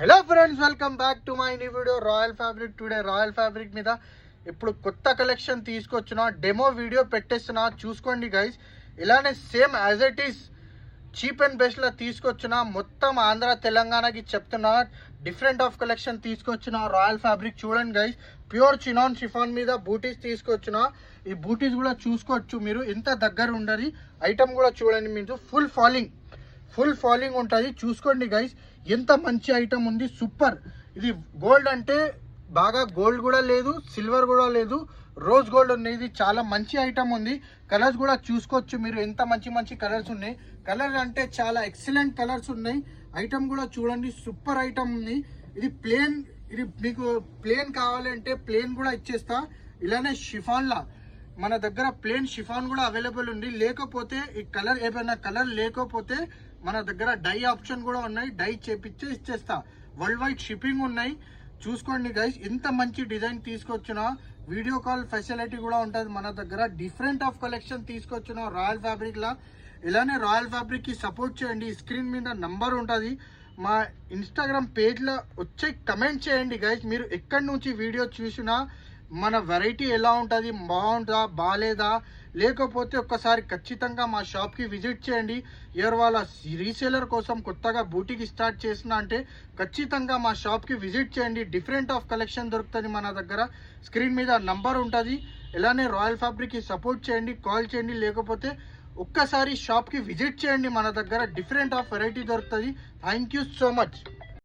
Hello friends, welcome back to my new video royal fabric. Today royal fabric మీద ఇప్పుడు కొత్త collection తీసుకొచ్చిన demo video పెట్టేస్తున్నా, చూసుకోండి guys. ఇలానే same as it is cheap and బెస్ట్లా తీసుకొచ్చిన మొత్తం ఆంధ్ర తెలంగాణకి చెప్తున్నా. డిఫరెంట్ ఆఫ్ కలెక్షన్ తీసుకొచ్చిన రాయల్ ఫ్యాబ్రిక్. చూడండి గైస్, ప్యూర్ చినాన్ షిఫాన్ మీద బూటీస్ తీసుకొచ్చిన. ఈ బూటీస్ కూడా చూసుకోవచ్చు మీరు, ఎంత దగ్గర ఉండదు. ఐటమ్ కూడా చూడండి, మీరు ఫుల్ ఫాలింగ్ ఉంటుంది. చూసుకోండి గైస్, ఎంత మంచి ఐటమ్ ఉంది, సూపర్. ఇది గోల్డ్ అంటే బాగా గోల్డ్ కూడా లేదు, సిల్వర్ కూడా లేదు, రోజ్ గోల్డ్ ఉంది. ఇది చాలా మంచి ఐటమ్ ఉంది. కలర్స్ కూడా చూసుకోవచ్చు మీరు, ఎంత మంచి కలర్స్ ఉన్నాయి. కలర్ అంటే చాలా ఎక్సలెంట్ కలర్స్ ఉన్నాయి. ఐటమ్ కూడా చూడండి, సూపర్ ఐటమ్ ఉంది. ఇది ప్లేన్, ఇది మీకు ప్లేన్ కావాలంటే ప్లేన్ కూడా ఇచ్చేస్తా. ఇలానే షిఫాన్లా మన దగ్గర ప్లేన్ షిఫాన్ కూడా అవైలబుల్ ఉంది. లేకపోతే ఈ కలర్ ఏమైనా కలర్ లేకపోతే మన దగ్గర డై ఆప్షన్ కూడా ఉన్నాయి, డై చేపిచ్చే ఇచ్చేస్తా. వరల్డ్ వైడ్ షిప్పింగ్ ఉన్నాయి. చూసుకోండి గైస్, ఇంత మంచి డిజైన్ తీసుకొచ్చిన. వీడియో కాల్ ఫెసిలిటీ కూడా ఉంటుంది మన దగ్గర. డిఫరెంట్ ఆఫ్ కలెక్షన్ తీసుకొచ్చిన రాయల్ ఫ్యాబ్రిక్ లా. ఇలానే రాయల్ ఫ్యాబ్రిక్ కి సపోర్ట్ చేయండి. స్క్రీన్ మీద నంబర్ ఉంటుంది, మా ఇన్స్టాగ్రామ్ పేజ్లో వచ్చి కమెంట్ చేయండి గైస్. మీరు ఎక్కడి నుంచి వీడియో చూసినా మన వెరైటీ ఎలా ఉంటుంది, బాగుంటుందా బాగాలేదా, లేకపోతే ఒక్కసారి ఖచ్చితంగా మా షాప్కి విజిట్ చేయండి. ఎవరు వాళ్ళ రీసేలర్ కోసం కొత్తగా బూటీకి స్టార్ట్ చేసిన అంటే ఖచ్చితంగా మా షాప్కి విజిట్ చేయండి. డిఫరెంట్ ఆఫ్ కలెక్షన్ దొరుకుతుంది మన దగ్గర. స్క్రీన్ మీద నంబర్ ఉంటుంది. ఇలానే రాయల్ ఫ్యాబ్రిక్కి సపోర్ట్ చేయండి, కాల్ చేయండి, లేకపోతే ఒక్కసారి షాప్కి విజిట్ చేయండి. మన దగ్గర డిఫరెంట్ ఆఫ్ వెరైటీ దొరుకుతుంది. Thank you so much.